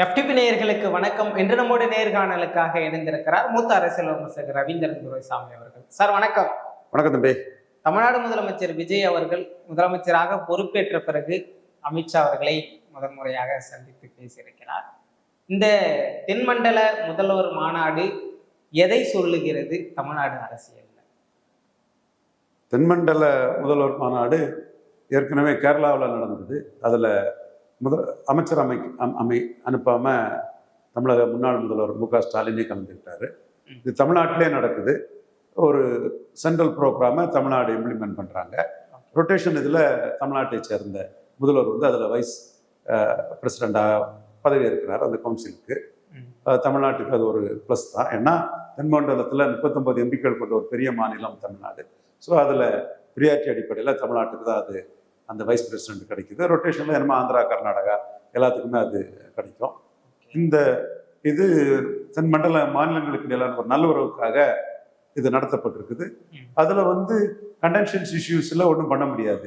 FTP நேயர்களுக்கு வணக்கம். இன்று நம்முடைய நேர்காணலுக்காக இணைந்திருக்கிறார் மூத்த அரசியல் விமர்சகர் ரவீந்திரன் துரைசாமி அவர்கள். சார் வணக்கம். வணக்கம் தம்பி. தமிழ்நாடு முதலமைச்சர் விஜய் அவர்கள் முதலமைச்சராக பொறுப்பேற்ற பிறகு அமித்ஷா அவர்களை முதன்முறையாக சந்தித்து பேசியிருக்கிறார். இந்த தென்மண்டல முதல்வர் மாநாடு எதை சொல்லுகிறது தமிழ்நாடு அரசியல்? தென்மண்டல முதல்வர் மாநாடு ஏற்கனவே கேரளாவில் நடந்தது. அதில் அமைச்சர் அனுப்பாமல் தமிழக முன்னாள் முதல்வர் மு க ஸ்டாலினே கலந்துக்கிட்டாரு. இது தமிழ்நாட்டிலே நடக்குது. ஒரு சென்ட்ரல் ப்ரோக்ராமை தமிழ்நாடு இம்ப்ளிமெண்ட் பண்ணுறாங்க. ரொட்டேஷன் இதில் தமிழ்நாட்டை சேர்ந்த முதல்வர் அதில் வைஸ் பிரசிடெண்டாக பதவி இருக்கிறார் அந்த கவுன்சிலுக்கு. தமிழ்நாட்டுக்கு அது ஒரு ப்ளஸ் தான். ஏன்னா தென்மண்டலத்தில் 39 எம்பிக்கள் கொண்ட ஒரு பெரிய மாநிலம் தமிழ்நாடு. ஸோ அதில் பிரியாரிட்டி அடிப்படையில் தமிழ்நாட்டுக்கு தான் அது அந்த வைஸ் பிரசிடென்ட் கிடைக்குது. ரொட்டேஷனில் என்னமோ ஆந்திரா கர்நாடகா எல்லாத்துக்குமே அது கிடைக்கும். இது தென்மண்டல மாநிலங்களுக்கு இடையிலான ஒரு நல்லுறவுக்காக இது நடத்தப்பட்டிருக்குது. அதில் கண்டென்ஷன்ஸ் இஷ்யூஸில் ஒன்றும் பண்ண முடியாது.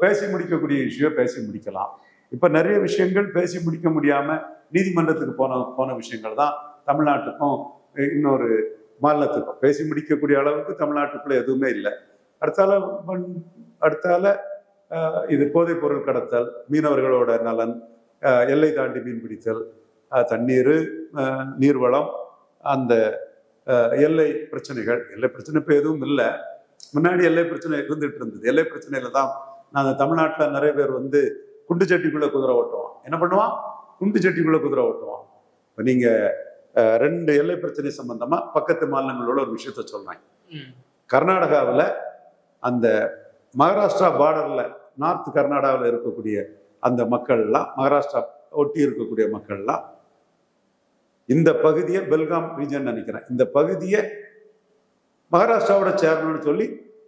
பேசி முடிக்கக்கூடிய இஷ்யூவை பேசி முடிக்கலாம். இப்போ நிறைய விஷயங்கள் பேசி முடிக்க முடியாமல் நீதிமன்றத்துக்கு போன விஷயங்கள் தான் தமிழ்நாட்டுக்கும் இன்னொரு மாநிலத்துக்கும் பேசி முடிக்கக்கூடிய அளவுக்கு தமிழ்நாட்டுக்குள்ளே எதுவுமே இல்லை. அடுத்தால இது போதைப் பொருள் கடத்தல், மீனவர்களோட நலன், எல்லை தாண்டி மீன் பிடித்தல், தண்ணீர், நீர்வளம், அந்த எல்லை பிரச்சனைகள். எல்லை பிரச்சனை இப்போ எதுவும் இல்லை. முன்னாடி எல்லை பிரச்சனை இருந்துட்டு இருந்தது. எல்லை பிரச்சனையில தான் நாங்கள் தமிழ்நாட்டில் நிறைய பேர் குண்டு சட்டிக்குள்ளே குதிரை ஓட்டுவான். என்ன பண்ணுவான்? குண்டு சட்டிக்குள்ளே குதிரை ஓட்டுவான். இப்போ நீங்கள் 2 எல்லை பிரச்சனை சம்பந்தமாக பக்கத்து மாநிலங்களோட ஒரு விஷயத்த சொல்கிறேன். கர்நாடகாவில் அந்த மகாராஷ்டிரா பார்டரில் நார்த் கர்நாடகாவில் இருக்கக்கூடிய அந்த மக்கள்லாம், மகாராஷ்டிரா ஒட்டி இருக்கக்கூடிய மக்கள்லாம் இந்த பகுதியை பெல்காம் ரீஜன் நினைக்கிறேன், இந்த பகுதியை மகாராஷ்டிராவோட சேர்மன்னு சொல்லி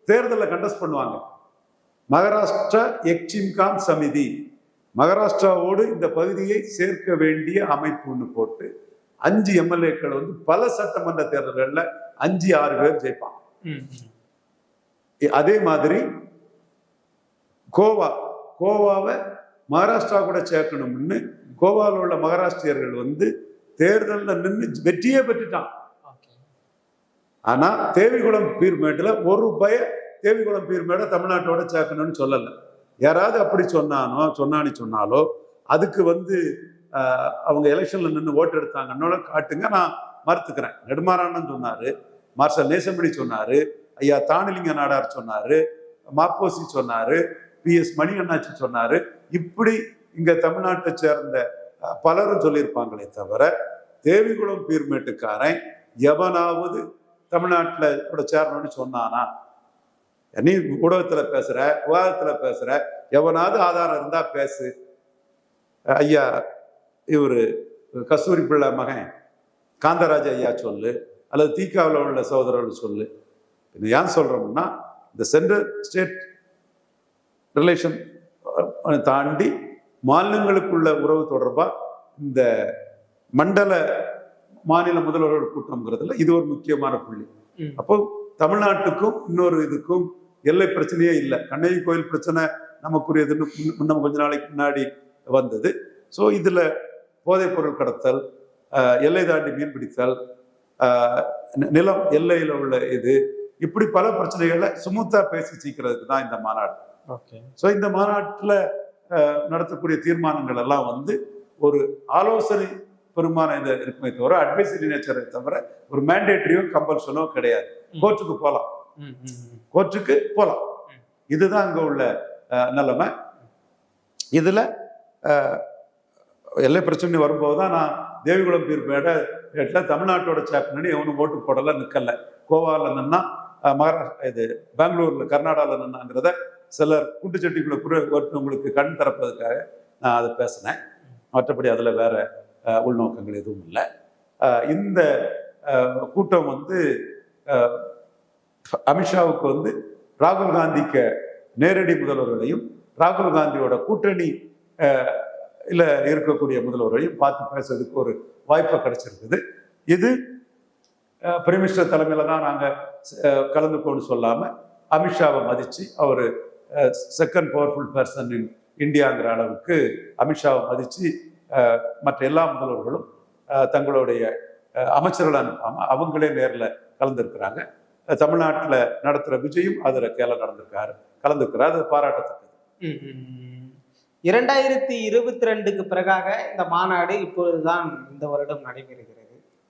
தேர்தலில் கண்டஸ்ட் பண்ணுவாங்க. மகாராஷ்டிரா எக்சிம்காம் சமிதி, மகாராஷ்டிராவோடு இந்த பகுதியை சேர்க்க வேண்டிய அமைப்புன்னு போட்டு 5 எம்எல்ஏக்கள் பல சட்டமன்ற தேர்தல்களில் 5-6 பேர் ஜெயிப்பான். அதே மாதிரி கோவாவை மகாராஷ்டிரா கூட சேர்க்கணும்னு கோவாவில் உள்ள மகாராஷ்டிரியர்கள் தேர்தலில் நின்று வெற்றியே பெற்றுட்டான். ஆனா தேவிகுளம் பீர்மேட்டில் ஒரு தேவிகுளம் பீர்மேடை தமிழ்நாட்டோட சேர்க்கணும்னு சொல்லலை. யாராவது அப்படி சொன்னாலோ அதுக்கு அவங்க எலெக்ஷன்ல நின்று ஓட்டு எடுத்தாங்கன்னு காட்டுங்க, நான் மறுத்துக்கிறேன். நெடுமாறன் சொன்னாரு, மார்ஷல் நேசமணி சொன்னாரு, ஐயா தானிலிங்க நாடார் சொன்னாரு, மாப்போசி சொன்னாரு, PS மணி அண்ணாச்சி சொன்னாரு. இப்படி இங்க தமிழ்நாட்டை சேர்ந்த பலரும் சொல்லியிருப்பாங்களே தவிர தேவிகுளம் பீர்மேட்டுக்காரன் எவனாவது தமிழ்நாட்டில் கூட சேரணும்னு சொன்னானா? நீ ஊடகத்துல பேசுற, விவாதத்துல பேசுற, எவனாவது ஆதாரம் இருந்தா பேசு. ஐயா இவரு கஸ்தூரி பிள்ளை மகன் காந்தராஜ் ஐயா சொல்லு, அல்லது தீக்காவில் உள்ள சகோதரர்கள் சொல்லு. ஏன் சொல்றோம்னா, இந்த சென்ட்ரல் ஸ்டேட் ரிலேஷன் தாண்டி மாநிலங்களுக்குள்ள உறவு தொடர்பா இந்த மண்டல மாநில முதல்வர்கள் கூட்டம்ங்கிறதுல இது ஒரு முக்கியமான புள்ளி. அப்போ தமிழ்நாட்டுக்கும் இன்னொரு இதுக்கும் எல்லை பிரச்சனையே இல்லை. கண்ணகி கோயில் பிரச்சனை நமக்குரியதுன்னு நம்ம கொஞ்ச நாளைக்கு முன்னாடி வந்தது. ஸோ இதுல போதைப் பொருள் கடத்தல், எல்லை தாண்டி மீன் பிடித்தல், நிலம் எல்லையில உள்ள இப்படி பல பிரச்சனைகளை சுமூத்தா பேசி சீக்கிறதுக்கு தான் இந்த மாநாடு. ஸோ இந்த மாநாட்டில் நடத்தக்கூடிய தீர்மானங்கள் எல்லாம் ஒரு ஆலோசனை பெருமான இதை இருக்குமே தவிர அட்வைசரி நேச்சரை தவிர ஒரு மேண்டேட்டரியோ கம்பல்ஷனோ கிடையாது. கோர்ட்டுக்கு போகலாம். இதுதான் அங்கே உள்ள நிலைமை. இதுல எல்லை பிரச்சனை வரும்போது தான் நான் தேவிகுளம் பீர்மேட தமிழ்நாட்டோட சேர்க்கணும்னு எவனும் ஓட்டு போடல, நிற்கல. கோவாவில் நின்னா பெங்களூர்ல கர்நாடகாவில் நின்னாங்கிறத சிலர் குண்டுச்சட்டிக்குள்ள ஒருத்தவங்களுக்கு கண் திறப்பதுக்காக நான் அதை பேசினேன். மற்றபடி அதில் வேற உள்நோக்கங்கள் எதுவும் இல்லை. இந்த கூட்டம் அமித்ஷாவுக்கு ராகுல் காந்திக்கு நேரடி முதல்வர்களையும் ராகுல் காந்தியோட கூட்டணி இருக்கக்கூடிய முதல்வர்களையும் பார்த்து பேசுறதுக்கு ஒரு வாய்ப்பு கிடைச்சிருக்குது. இது பிரைம் மினிஸ்டர் தலைமையில தான் நாங்கள் கலந்துக்கோன்னு சொல்லாம அமித்ஷாவை மதிச்சு அவர் செகண்ட் பவர்ஃபுல் பர்சன் இன் இந்தியாங்கிற அளவுக்கு அமித்ஷாவை மதிச்சு மற்ற எல்லா முதல்வர்களும் தங்களுடைய அமைச்சர்கள் அனுப்பாம அவங்களே நேரில் கலந்துருக்கிறாங்க. தமிழ்நாட்டில் நடத்துகிற விஜயும் அதில் கலந்துருக்கிறார். அது பாராட்டத்தக்கது. 2022க்கு பிறகாக இந்த மாநாடு இப்பொழுதுதான் இந்த வருடம் நடைபெறுகிறது.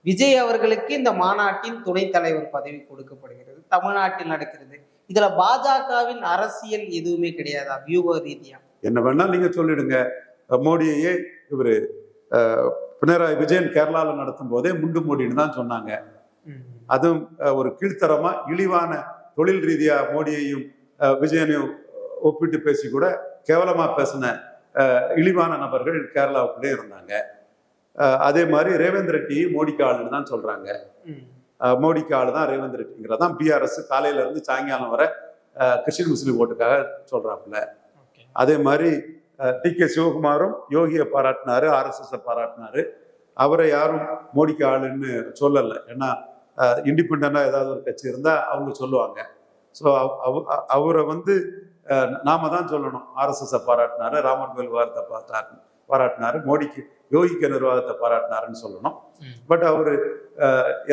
விஜய் அவர்களுக்கு இந்த மாநாட்டின் துணைத் தலைவர் பதவி கொடுக்கப்படுகிறது. தமிழ்நாட்டில் நடக்கிறது. இதுல பாஜகவின் அரசியல் எதுவுமே கிடையாதா? வியூக ரீதியா என்ன வேணா நீங்க சொல்லிடுங்க. மோடியையே இவரு பினராயி விஜயன் கேரளாவில் நடத்தும் போதே முண்டு மோடின்னு தான் சொன்னாங்க. அதுவும் ஒரு கீழ்த்தரமா இழிவான தொழில் ரீதியா மோடியையும் விஜயனையும் ஒப்பிட்டு பேசி கூட கேவலமா பேசின இழிவான நபர்கள் கேரளாவுக்குள்ளே இருந்தாங்க. அதே மாதிரி ரேவந்த் ரெட்டி மோடிக்கு ஆளுன்னு தான் சொல்றாங்க. மோடிக்கு ஆளு தான் ரேவந்த் ரெட்டிங்கிறதான் பிஆர்எஸ் காலையில இருந்து சாயங்காலம் வர கிறிஸ்டின் முஸ்லீம் ஓட்டுக்காக சொல்றாப்புல. அதே மாதிரி டி.கே. சிவகுமாரும் யோகியை பாராட்டினாரு, RSS பாராட்டினாரு. அவரை யாரும் மோடிக்கு ஆளுன்னு சொல்லலை. ஏன்னா இண்டிபெண்டா ஏதாவது ஒரு கட்சி இருந்தா அவங்க சொல்லுவாங்க. ஸோ அவரை நாம தான் சொல்லணும். RSS பாராட்டினாரு, ராமர் கோயில் விவகாரத்தை பாராட்டினாரு, மோடிக்கு யோகிக்க நிர்வாகத்தை பாராட்டினாருன்னு சொல்லணும். பட் அவரு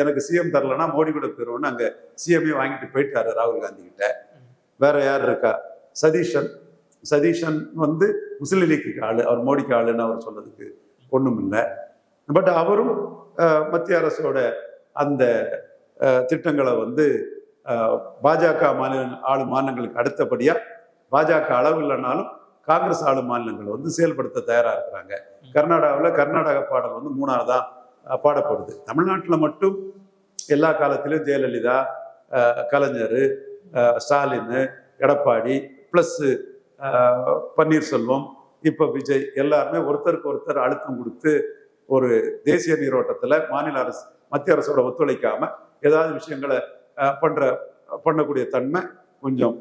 எனக்கு சிஎம் தரலன்னா மோடி கூட போயிருவோன்னு அங்க சிஎம்ஏ வாங்கிட்டு போயிட்டாரு ராகுல் காந்தி கிட்ட. வேற யார் இருக்கா? சதீஷன் முஸ்லிம் லீக்கு ஆளு, அவர் மோடிக்கு ஆளுன்னு அவர் சொல்றதுக்கு ஒண்ணும் இல்லை. பட் அவரும் மத்திய அரசோட அந்த திட்டங்களை பாஜக ஆளும் மாநிலங்களுக்கு அடுத்தபடியா பாஜக அளவு இல்லைனாலும் காங்கிரஸ் ஆளும் மாநிலங்கள் செயல்படுத்த தயாரா இருக்கிறாங்க. கர்நாடகாவில் கர்நாடக பாடல் 3ஆவது தான் பாடப்படுது. தமிழ்நாட்டில் மட்டும் எல்லா காலத்திலும் ஜெயலலிதா, கலைஞர், ஸ்டாலின், எடப்பாடி பிளஸ் பன்னீர்செல்வம், இப்ப விஜய் எல்லாருமே ஒருத்தருக்கு ஒருத்தர் அழுத்தம் கொடுத்து ஒரு தேசிய நீரோட்டத்துல மத்திய அரசோட ஒத்துழைக்காம ஏதாவது விஷயங்களை பண்ணக்கூடிய தன்மை கொஞ்சம்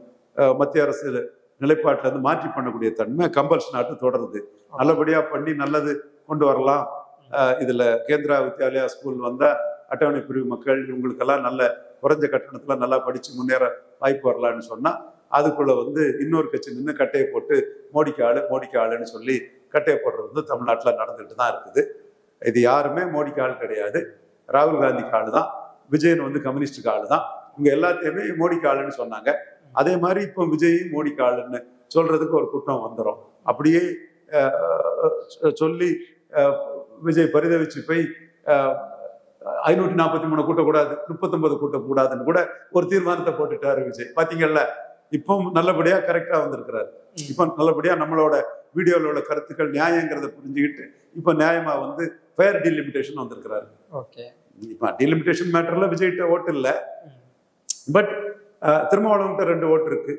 மத்திய அரசு நிலைப்பாட்டில இருந்து மாற்றி பண்ணக்கூடிய தன்மை கம்பல்ஷன் ஆட்டு தொடருது. நல்லபடியா பண்ணி நல்லது கொண்டு வரலாம். இதுல கேந்திரா வித்யாலயா ஸ்கூல் அட்டவணை பிரிவு மக்கள் இவங்களுக்கெல்லாம் நல்ல குறைஞ்ச கட்டணத்துல நல்லா படிச்சு முன்னேற வாய்ப்பு வரலான்னு சொன்னா அதுக்குள்ள இன்னொரு கட்சி நின்று கட்டையை போட்டு மோடிக்கு ஆளுன்னு சொல்லி கட்டையை போடுறது தமிழ்நாட்டில் நடந்துட்டு தான் இருக்குது. இது யாருமே மோடிக்கு ஆள் கிடையாது, ராகுல் காந்திக்கு ஆளு தான், விஜயன் கம்யூனிஸ்டுக்கு ஆளு தான். இவங்க எல்லாத்தையுமே மோடிக்கு ஆளுன்னு சொன்னாங்க. அதே மாதிரி இப்போ விஜயும் மோடிக்கு ஆளுன்னு சொல்றதுக்கு ஒரு குற்றம் வந்துடும். அப்படியே சொல்லி விஜய் பரிதவிச்சு போய் 543 கூட்டக்கூடாது, 39 கூட்டக்கூடாதுன்னு கூட ஒரு தீர்மானத்தை போட்டுட்டாரு விஜய். பாத்தீங்கல்ல, இப்போ நல்லபடியா கரெக்டா வந்திருக்கிறாரு. இப்போ நல்லபடியா நம்மளோட வீடியோல உள்ள கருத்துக்கள் நியாயங்கிறத புரிஞ்சுக்கிட்டு இப்போ நியாயமா ஃபேர் டீலிமிட்டேஷன் வந்திருக்கிறாரு. இப்போ டீலிமிட்டேஷன் மேட்டர்ல விஜய்கிட்ட ஓட்டு இல்லை, பட் திருமாவளவன்கிட்ட 2 ஓட்டு இருக்கு.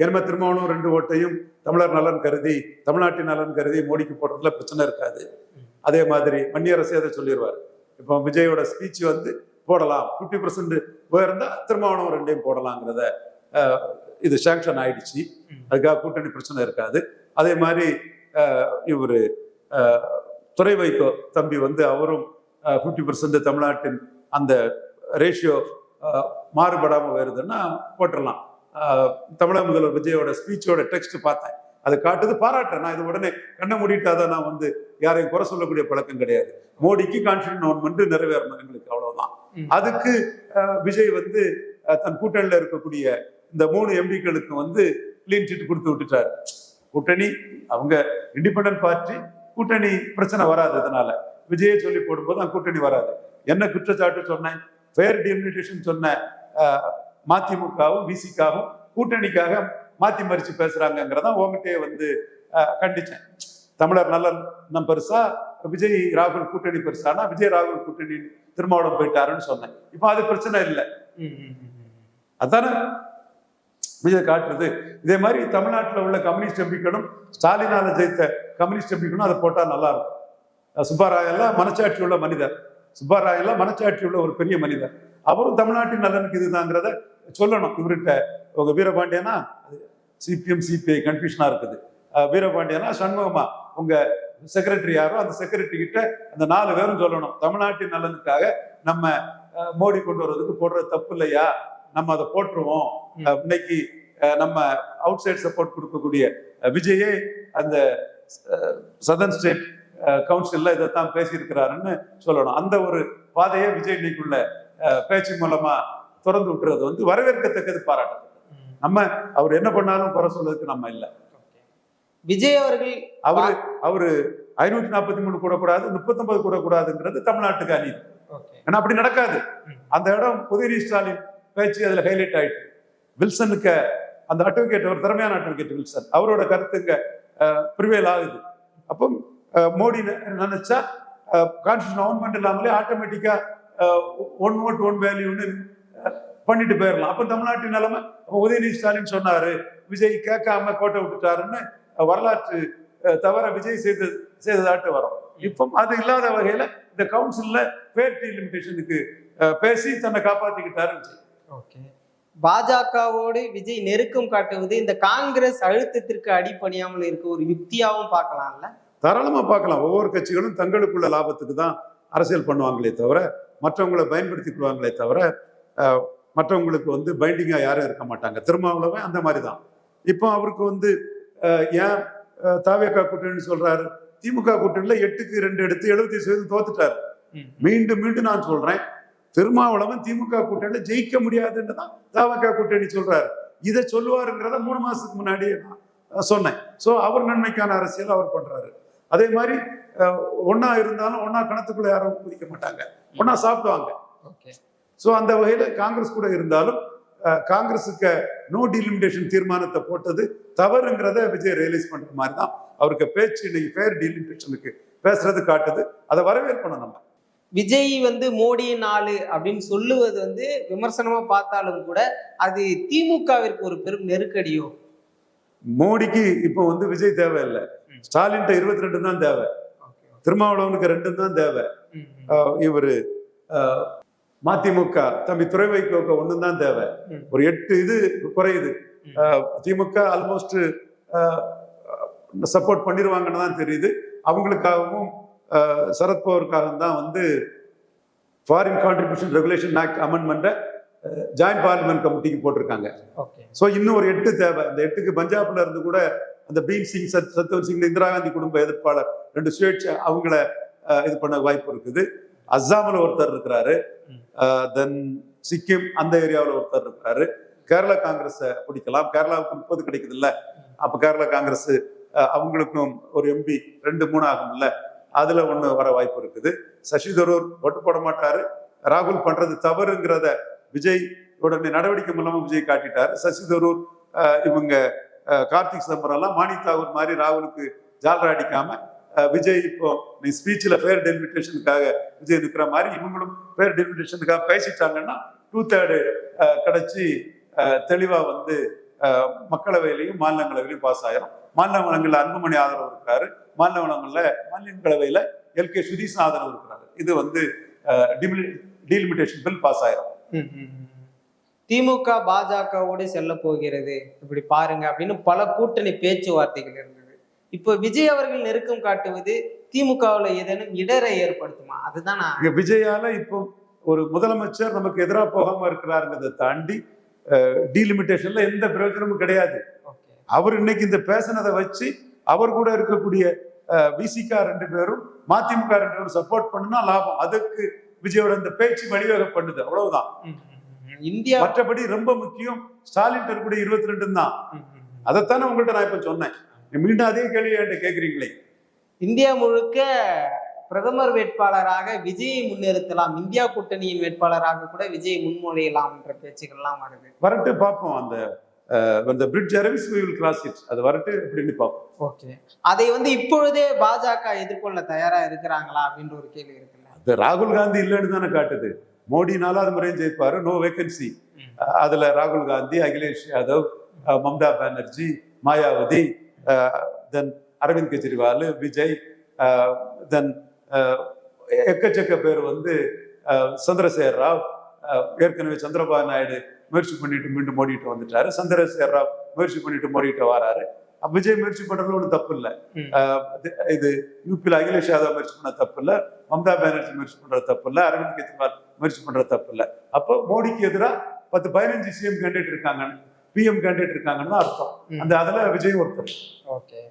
ஏன்னா திருமாவளவன் 2 ஓட்டையும் தமிழர் நலன் கருதி, தமிழ்நாட்டின் நலன் கருதி மோடிக்கு போடுறதுல பிரச்சனை இருக்காது. அதே மாதிரி மன்னியரசே அதை சொல்லிடுவார். இப்போ விஜயோட ஸ்பீச் போடலாம், 50% உயர்ந்தா திருமாவளவன் 2ஐயும் போடலாங்கிறத இது சாங்ஷன் ஆயிடுச்சு. அதுக்காக கூட்டணி பிரச்சனை இருக்காது. அதே மாதிரி இவரு துரை வைகோ தம்பி அவரும் 50% தமிழ்நாட்டின் அந்த ரேஷியோ மாறுபடாம வருதுன்னா போட்டுடலாம். தமிழக முதல்வர் விஜயோட ஸ்பீச்சோட டெக்ஸ்ட் பார்த்தேன், அதை காட்டுது, பாராட்டுறேன். நான் இது உடனே கண்ணை மூடிட்டாதான் நான் யாரையும் குறை சொல்லக்கூடிய பழக்கம் கிடையாது. மோடிக்கு கான்ஸ்டிடியூன்ட் நிறைவேறணும் எங்களுக்கு, அவ்வளவுதான். அதுக்கு விஜய் தன் கூட்டணியில இருக்கக்கூடிய இந்த 3 எம்பிக்களுக்கு கிளீன் சீட் கொடுத்து விட்டுட்டாரு. கூட்டணி அவங்க இண்டிபெண்டன்ட் பார்ட்டி, கூட்டணி பிரச்சனை வராது. அதனால விஜயை சொல்லி போடும்போது அந்த கூட்டணி வராது. என்ன குற்றச்சாட்டு சொன்னேன்? ஃபேர் டீலிமிட்டேஷன் சொன்ன மதிமுகவும் விசிகாவும் கூட்டணிக்காக மாத்தி மறிச்சு பேசுறாங்கிறதா உங்ககிட்டே கண்டிச்சேன். தமிழர் நலன் பெருசா, விஜய் ராகுல் கூட்டணி பெருசானா விஜய் ராகுல் கூட்டணி திருமாவளவன் போயிட்டாருன்னு சொன்னேன். இப்போ அது பிரச்சனை இல்லை, அதானே விஜய் காட்டுறது. இதே மாதிரி தமிழ்நாட்டில் உள்ள கம்யூனிஸ்ட் எம்பிக்களும், ஸ்டாலினால ஜெயித்த கம்யூனிஸ்ட் எம்பிக்களும் அதை போட்டா நல்லா இருக்கும். சுப்பாராயெல்லாம் மனச்சாட்சி உள்ள மனிதர், சுப்பாராயெல்லாம் மனச்சாட்சி உள்ள ஒரு பெரிய மனிதர். அவரும் தமிழ்நாட்டின் நலனுக்கு இதுதாங்கிறத சொல்லணும். இவர்கிட்ட உங்க வீரபாண்டியனா சிபிஎம் சிபிஐ கன்ஃபியூஷனா இருக்குது. வீரபாண்டியனா சண்முகமா உங்க செக்ரட்டரி யாரோ அந்த செக்ரட்டரி கிட்ட அந்த 4 பேரும் சொல்லணும், தமிழ்நாட்டின் நலனுக்காக நம்ம மோடி கொண்டு வர்றதுக்கு போடுறது தப்பு இல்லையா, நம்ம அதை போட்டுருவோம். இன்னைக்கு நம்ம அவுட் சைட் சப்போர்ட் கொடுக்கக்கூடிய விஜயே அந்த சதர்ன் ஸ்டேட் கவுன்சில்ல இதைத்தான் பேசியிருக்கிறாருன்னு சொல்லணும். அந்த ஒரு பாதையை விஜய் இன்னைக்குள்ள பேச்சு மூலமா திறந்து விட்டுறது வந்து வரவேற்கத்தக்கது, பாராட்டத்தக்கது. நம்ம அவர் என்ன பண்ணாலும் குறை சொல்றதுக்கு நம்ம இல்லை. விஜய் அவர்கள் அவரு 543 கூடக்கூடாது, 39 கூடக்கூடாதுங்கிறது தமிழ்நாட்டுக்கு அநீதி. ஏன்னா அப்படி நடக்காது. அந்த இடம் உதயநிதி ஸ்டாலின் பேச்சு அதுல ஹைலைட் ஆயிட்டு, வில்சனுக்கு அந்த அட்வொகேட், ஒரு திறமையான அட்வொகேட் வில்சன், அவரோட கருத்துங்க ப்ரிவேல் ஆகுது. அப்போ மோடி நினைச்சா கான்ஸ்டியூஷன் அமெண்ட்மெண்ட் இல்லாமலே ஆட்டோமேட்டிக்கா ஒன் ஓட் ஒன் வேல்யூன்னு பண்ணிட்டு போயிடலாம். அப்ப தமிழ்நாட்டின் நிலைமை, உதயநிதி ஸ்டாலின் சொன்னாரு, விஜய் கேட்காம கோட்டை விட்டுட்டாருன்னு வரலாற்று தவிர விஜய் செய்ததாட்டு வரும். இப்போ அது இல்லாத வகையில இந்த கவுன்சில்ல ஃபேர் டீலிமிட்டேஷனுக்கு பேசி தன்னை காப்பாத்திக்கிட்டாரு விஜய். ஓகே, பாஜகவோடு விஜய் நெருக்கம் காட்டுவது இந்த காங்கிரஸ் அழுத்தத்திற்கு அடிபணியாமல் இருக்க ஒரு யுக்தியாவும் பார்க்கலாம்ல? தாராளமா பார்க்கலாம். ஒவ்வொரு கட்சிகளும் தங்களுக்குள்ள லாபத்துக்கு தான் அரசியல் பண்ணுவாங்களே தவிர, மற்றவங்களை பயன்படுத்திக் கொள்வாங்களே தவிர, மற்றவங்களுக்கு வந்து பைண்டிங்கா யாரும் இருக்க மாட்டாங்க. திருமாவளவன் அந்த மாதிரி தான். இப்போ அவருக்கு வந்து ஏன் தாவேகா கூட்டணின்னு சொல்றாரு? திமுக கூட்டணியில 8க்கு 2 எடுத்து 70% தோத்துட்டாரு. மீண்டும் மீண்டும் நான் சொல்றேன், திருமாவளவன் திமுக கூட்டணியில ஜெயிக்க முடியாதுன்னு தான் தாவேகா கூட்டணி சொல்றாரு. இதை சொல்லுவாருங்கிறத 3 மாசத்துக்கு முன்னாடியே நான் சொன்னேன். ஸோ அவர் நன்மைக்கான அரசியல் அவர் பண்றாரு. அதே மாதிரி ஒன்னா இருந்தாலும் ஒன்னா கணத்துக்குள்ள யாரும் குதிக்க மாட்டாங்க, ஒன்னா சாப்பிடுவாங்க. ஸோ அந்த வகையில காங்கிரஸ் கூட இருந்தாலும் காங்கிரஸுக்கு நோ டீலிமிட்டேஷன் தீர்மானத்தை போட்டது தவறுங்கிறத விஜய் ரியலைஸ் பண்ற மாதிரி தான் அவருக்கு பேச்சு இன்னைக்கு ஃபேர் டீலிமிட்டேஷனுக்கு பேசுறது காட்டுது. அதை வரவேற்கணும் நம்ம. விஜய் வந்து மோடியின் ஆளு அப்படின்னு சொல்லுவது வந்து விமர்சனமா பார்த்தாலும் கூட அது திமுகவிற்கு ஒரு பெரும் நெருக்கடியோ? மோடிக்கு இப்போ வந்து விஜய் தேவையில்லை, ஸ்டாலின் 22 தான் தேவை, திருமாவளவனுக்கு 2 தான் தேவை, இவரு மதிமுக தம்பி துறை வைக்கோக்க 1 தான் தேவை. ஒரு 8 இது குறையுது. திமுக ஆல்மோஸ்ட் சப்போர்ட் பண்ணிடுவாங்கன்னு தான் தெரியுது. அவங்களுக்காகவும் சரத்பவருக்காகவும் தான் வந்து ஃபாரின் கான்ட்ரிபியூஷன் ரெகுலேஷன் ஆக்ட் அமெண்ட்மெண்ட்டை ஜாயிண்ட் பார்லிமெண்ட் கமிட்டிக்கு போட்டிருக்காங்க. ஸோ இன்னும் ஒரு 8 தேவை. அந்த 8க்கு பஞ்சாப்ல இருந்து கூட அந்த பீம் சிங், சத்வந்த் சிங், இந்திரா காந்தி குடும்ப எதிர்ப்பாளர் 2 ஸ்டேட்ஸ் அவங்கள இது பண்ண வாய்ப்பு இருக்குது. அஸ்ஸாமில் ஒருத்தர் இருக்கிறாரு, தென் சிக்கிம் அந்த ஏரியாவில் ஒருத்தர் இருக்கிறாரு. கேரளா காங்கிரஸை பிடிக்கலாம். கேரளாவுக்கு 30 கிடைக்குது இல்ல, அப்ப கேரளா காங்கிரஸ் அவங்களுக்கும் ஒரு எம்பி 2-3 ஆகும்ல, அதுல 1 வர வாய்ப்பு இருக்குது. சசி தரூர் ஓட்டு போட மாட்டாரு. ராகுல் பண்றது தவறுங்கிறத விஜய் உடனே நடவடிக்கை மூலமா விஜய் காட்டிட்டாரு. சசி தரூர் இவங்க கார்த்திக் சிதம்பரம் எல்லாம் மாணி தாகூர் மாதிரி ராகுலுக்கு ஜால்ரா அடிக்காம விஜய் இப்போ நீ ஸ்பீச்சில் ஃபேர் டெலிமிட்டேஷனுக்காக விஜய் இருக்கிற மாதிரி இவங்களும் ஃபேர் டெலிமிட்டேஷனுக்காக பேசிட்டாங்கன்னா 2/3 கிடைச்சி தெளிவா வந்து மக்களவையிலையும் மாநிலங்களவையிலையும் பாஸ் ஆயிரும். மாநிலங்களவையில் அன்புமணி ஆதரவு இருக்கிறாரு, மாநிலங்களவையில LK சுதீஷன் ஆதரவு இருக்கிறாரு. இது வந்து டீலிமிட்டேஷன் பில் பாஸ் ஆயிரும். திமுக பாஜகவோடு செல்ல போகிறது இப்படி பாருங்க அப்படின்னு பல கூட்டணி பேச்சுவார்த்தைகள் இருந்தது. இப்போ விஜய் அவர்கள் நெருக்கம் காட்டுவது திமுகவுல ஏதேனும் இடரை ஏற்படுத்துமா? அதுதான் விஜயால இப்போ ஒரு முதலமைச்சர் நமக்கு எதிராக போகாம இருக்கிறாருங்கிறத தாண்டி டீலிமிட்டேஷன்ல எந்த பிரயோஜனமும் கிடையாது. அவர் இன்னைக்கு இந்த பேசினதை வச்சு அவர் கூட இருக்கக்கூடிய விசிகா 2 பேரும் மதிமுக 2 பேரும் சப்போர்ட் பண்ணுனா லாபம். அதுக்கு விஜயோட இந்த பேச்சு வழிவகை பண்ணுது, அவ்வளவுதான். இந்தியா மற்றபடி ரொம்ப முக்கியம் ஸ்டாலின் இருக்கக்கூடிய 22 தான். அதைத்தானே உங்கள்கிட்ட நான் இப்ப சொன்னேன். மீண்டும் அதே கேள்வி என்கிட்ட கேட்குறீங்களே. இந்தியா முழுக்க பிரதமர் வேட்பாளராக விஜயை முன்னிறுத்தலாம், இந்தியா கூட்டணியின் வேட்பாளராக கூட விஜய் முன்மொழியலாம் என்ற பேச்சுக்கள்லாம் வருது. வரட்டு பார்ப்போம். அந்த bridge அரவிஸ் we will cross it. அது வரட்டு அப்படின்னு பார்ப்போம். ஓகே, அதை வந்து இப்பொழுதே பாஜக எதிர்கொள்ள தயாரா இருக்கிறாங்களா அப்படின்ற ஒரு கேள்வி இருக்குல்ல. அது ராகுல் காந்தி இல்லைன்னு தானே காட்டுது. மோடி 4வது முறையும் ஜெயிப்பாரு, நோ வேகன்சி. அதுல ராகுல் காந்தி, அகிலேஷ் யாதவ், மம்தா பானர்ஜி, மாயாவதி, தென் அரவிந்த் கெஜ்ரிவால், விஜய், தென் எக்கச்சக்க பேர் வந்து சந்திரசேகர் ராவ், ஏற்கனவே சந்திரபாபு நாயுடு முயற்சி பண்ணிட்டு மீண்டும் மோடிட்டு வந்துட்டாரு. சந்திரசேகர் ராவ் முயற்சி பண்ணிட்டு மோடிட்டு வராரு. விஜய் முயற்சி பண்றது ஒன்றும் தப்பு இல்லை. இது யூபியில் அகிலேஷ் யாதவ் முயற்சி பண்ண தப்பு இல்லை, மம்தா பானர்ஜி முயற்சி பண்றது தப்பு இல்லை, அரவிந்த் கெஜ்ரிவால் முயற்சி பண்றது தப்பு இல்லை. அப்போ மோடிக்கு எதிராக 10-15 சிஎம் கேண்டிடேட் இருக்காங்க, பிஎம் கேண்டிடேட் இருக்காங்கன்னு அர்த்தம். அதுல விஜய் ஒருத்தர். ஓகே,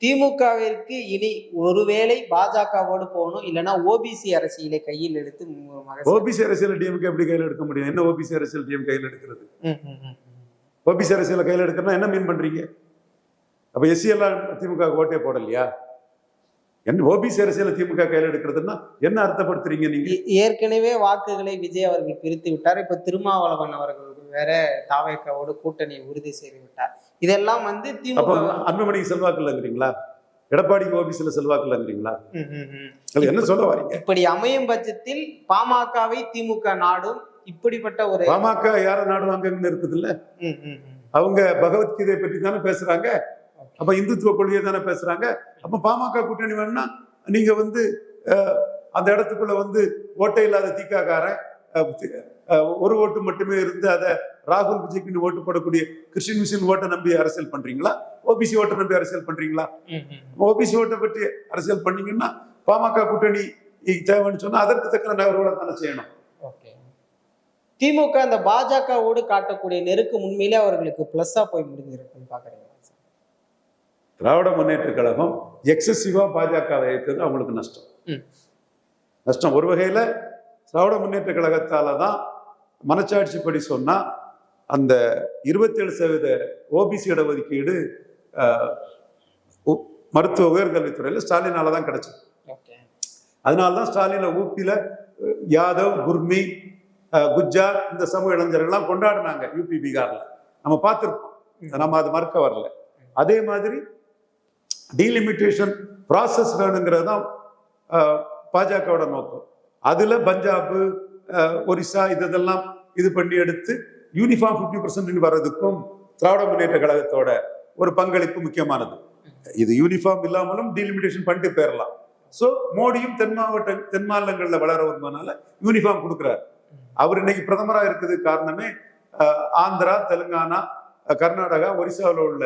திமுகவிற்கு இனி ஒருவேளை பாஜகவோடு போகணும், இல்லைன்னா ஓபிசி அரசியலை கையில் எடுத்து ஓபிசி அரசியல் டிஎம்கே எப்படி கையில் எடுக்க முடியும்? என்ன ஓபிசி அரசியல் டிஎம் கையில் எடுக்கிறது? ம், ம், ம். ஓபிசி அரசியலை கையில் எடுக்கணும்னா என்ன மீன் பண்றீங்க? அப்ப எஸ்சி எல்லாம் திமுக ஓட்டே போடலையா? என்ன ஓபிசி அரசியலை திமுக கையில் எடுக்கிறதுன்னா என்ன அர்த்தப்படுத்துறீங்க நீங்க? ஏற்கனவே வாக்குகளை விஜய் அவர்கள் பிரித்து விட்டார். இப்ப திருமாவளவன் அவர்கள் வேற தாவேக்காவோடு கூட்டணியை உறுதி செய்து விட்டார். இதெல்லாம் வந்து அப்ப திமுக அன்புமணிக்கு செல்வாக்கு இல்லைங்கிறீங்களா? எடப்பாடிக்கு ஓபிசில செல்வாக்கு இல்லைங்கிறீங்களா? என்ன சொல்ல வரீங்க? இப்படி அமையும் பட்சத்தில் பாமகவை திமுக நாடும். இப்படிப்பட்ட ஒரு பாமக யார நாடுவாங்கன்னு இருக்குது இல்ல? ம், ம், ம். அவங்க பகவத்கீதை பற்றி தானே பேசுறாங்க. அப்ப இந்துத்துவ கொள்கையை தானே பேசுறாங்க. அப்ப பாமக கூட்டணி வேணும்னா நீங்க வந்து அந்த இடத்துக்குள்ள வந்து ஓட்டை இல்லாத திகாக்காரன் ஒரு ஓட்டு மட்டுமே இருந்து அதை ராகுல் விஜய்க்கு ஓட்டு போடக்கூடிய கிறிஸ்டின் மிஷின் ஓட்டை நம்பி அரசியல் பண்றீங்களா? ஓபிசி ஓட்டை நம்பி அரசியல் பண்றீங்களா? ஓபிசி ஓட்டை பற்றி அரசியல் பண்ணீங்கன்னா பாமக கூட்டணி தேவைன்னு சொன்னா அதற்கு தக்க நகர்வுகளை தானே செய்யணும். திமுக அந்த பாஜகவோடு காட்டக்கூடிய நெருக்கு உண்மையிலே அவர்களுக்கு பிளஸ்ஸா போய் முடிஞ்சிருக்குன்னு பாக்குறீங்க? திராவிட முன்னேற்ற கழகம் எக்ஸசிவா பாஜகவை ஏற்றது அவங்களுக்கு நஷ்டம். ஒரு வகையில திராவிட முன்னேற்ற கழகத்தால தான் மனச்சாட்சிப்படி சொன்னா அந்த 27% ஓபிசி இடஒதுக்கீடு மருத்துவ உயர்கல்வித்துறையில ஸ்டாலினால தான் கிடைச்சது. அதனால்தான் ஸ்டாலின ஊப்பியில யாதவ், குர்மி, குஜ்ஜார் இந்த சமூக இளைஞர்கள்லாம் கொண்டாடினாங்க யூபி, பீகார்ல. நம்ம பார்த்துருப்போம், நம்ம அது மறுக்க வரல. அதே மாதிரி டீலிமிட்டேஷன் ப்ராசஸ் வேணுங்கிறது தான் பாஜகவோட நோக்கம். அதுல பஞ்சாப், ஒரிசா இதெல்லாம் இது பண்ணி எடுத்து யூனிஃபார்ம் 50% வர்றதுக்கும் திராவிட முன்னேற்ற கழகத்தோட ஒரு பங்களிப்பு முக்கியமானது. இது யூனிஃபார்ம் இல்லாமலும் டீலிமிட்டேஷன் பண்ணிட்டு போயிடலாம். ஸோ மோடியும் தென் மாநிலங்கள்ல வளர வருவதனால யூனிஃபார்ம் கொடுக்குறாரு. அவர் இன்னைக்கு பிரதமராக இருக்குது காரணமே ஆந்திரா, தெலுங்கானா, கர்நாடகா, ஒரிசாவில் உள்ள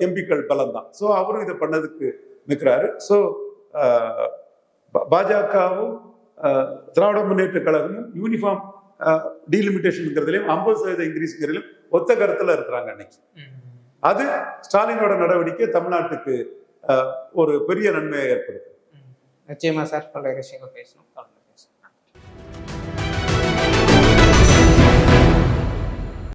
எம்பிக்கள் பலம் தான். ஸோ அவரும் இதை பண்ணதுக்கு நிற்கிறாரு. ஸோ பாஜகவும் திராவிட முன்னேற்ற கழகமும் யூனிஃபார்ம் டீலிமிட்டேஷன்ங்கிறதுலையும் 50% இன்க்ரீஸ்ங்கிறதுலையும் ஒத்த கருத்துல இருக்கிறாங்க அன்னைக்கு. அது ஸ்டாலினோட நடவடிக்கை தமிழ்நாட்டுக்கு ஒரு பெரிய நன்மையை ஏற்படுத்தும். நிச்சயமா சார், பல விஷயங்கள் பேசணும்.